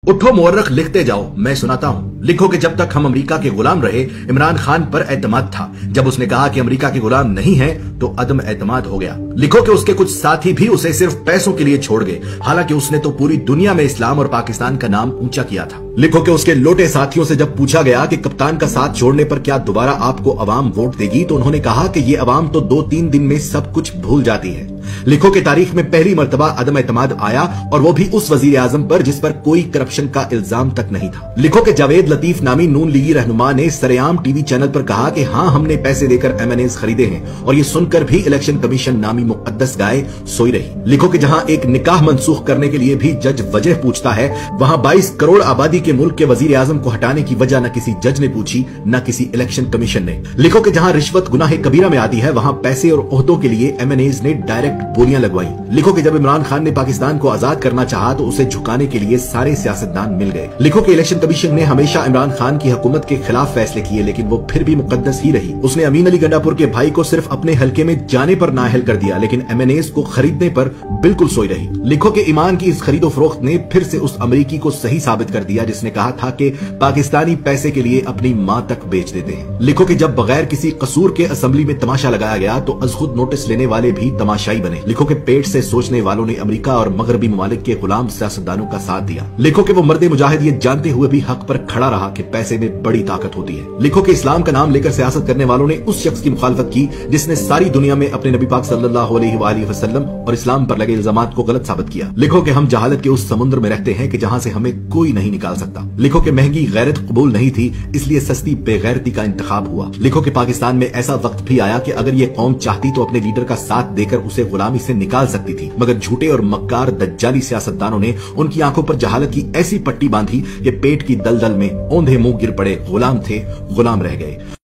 उठो मुअर्रख लिखते जाओ, मैं सुनाता हूँ। लिखो कि जब तक हम अमेरिका के गुलाम रहे, इमरान खान पर एतमाद था। जब उसने कहा कि अमेरिका के गुलाम नहीं है तो अदम एतमाद हो गया। लिखो कि उसके कुछ साथी भी उसे सिर्फ पैसों के लिए छोड़ गए, हालांकि उसने तो पूरी दुनिया में इस्लाम और पाकिस्तान का नाम ऊंचा किया था। लिखो कि उसके लोटे साथियों से जब पूछा गया कि कप्तान का साथ छोड़ने पर क्या दोबारा आपको अवाम वोट देगी, तो उन्होंने कहा कि ये अवाम तो 2-3 दिन में सब कुछ भूल जाती है। लिखो कि तारीख में पहली मर्तबा अदम एतमाद आया, और वो भी उस वजीर आजम पर जिस पर कोई करप्शन का इल्जाम तक नहीं था। लिखो कि जावेद लतीफ नामी नून लीगी रहनुमा ने सरेआम टीवी चैनल पर कहा कि हाँ, हमने पैसे देकर MNAs खरीदे हैं, और ये सुनकर भी इलेक्शन कमीशन नामी मुकद्दस गाय सोई रही। लिखो कि जहां एक निकाह मनसूख करने के लिए भी जज वजह पूछता है, वहां 22 करोड़ आबादी के मुल्क के वजीर आजम को हटाने की वजह न किसी जज ने पूछी, न किसी इलेक्शन कमीशन ने। लिखो कि जहां रिश्वत गुनाह कबीरा में आती है, वहां पैसे और ओहदों के लिए MNAs ने डायरेक्ट गोलियां लगवाई। लिखो कि जब इमरान खान ने पाकिस्तान को आजाद करना चाहा तो उसे झुकाने के लिए सारे सियासतदान मिल गए। लिखो कि इलेक्शन कमीशन ने हमेशा इमरान खान की हुकूमत के खिलाफ फैसले किए, लेकिन वो फिर भी मुकद्दस ही रही। उसने अमीन अली गंडापुर के भाई को सिर्फ अपने हल्के में जाने पर नाअहल कर दिया, लेकिन MNAs को खरीदने पर बिल्कुल सोई रही। लिखो कि ईमान की इस खरीदो फरोख्त ने फिर से उस अमरीकी को सही साबित कर दिया जिसने कहा था कि पाकिस्तानी पैसे के लिए अपनी मां तक बेच देते हैं। लिखो कि जब बगैर किसी कसूर के असेंबली में तमाशा लगाया गया तो अज़खुद नोटिस लेने वाले भी तमाशाई बने। लिखो कि पेट से सोचने वालों ने अमेरिका और मगरबी ममालिक के गुलाम सियासतदानों का साथ दिया। लिखो कि वो मर्दे मुजाहिद ये जानते हुए भी हक पर खड़ा रहा कि पैसे में बड़ी ताकत होती है। लिखो कि इस्लाम का नाम लेकर सियासत करने वालों ने उस शख्स की मुखालफत की जिसने सारी दुनिया में अपने नबी पाक सल्लल्लाहु अलैहि वसल्लम और इस्लाम पर लगे इल्जामात को गलत साबित किया। लिखो कि हम जहालत के उस समुद्र में रहते हैं कि जहां से हमें कोई नहीं निकाल सकता। लिखो कि महंगी गैरत कबूल नहीं थी, इसलिए सस्ती बेगैरती का इंतखाब हुआ। लिखो कि पाकिस्तान में ऐसा वक्त भी आया कि अगर ये कौम चाहती तो अपने लीडर का साथ देकर उसे गुलामी से निकाल सकती थी, मगर झूठे और मक्कार दज्जाली सियासतदानों ने उनकी आंखों पर जहालत की ऐसी पट्टी बांधी कि पेट की दलदल में औंधे मुंह गिर पड़े, गुलाम थे, गुलाम रह गए।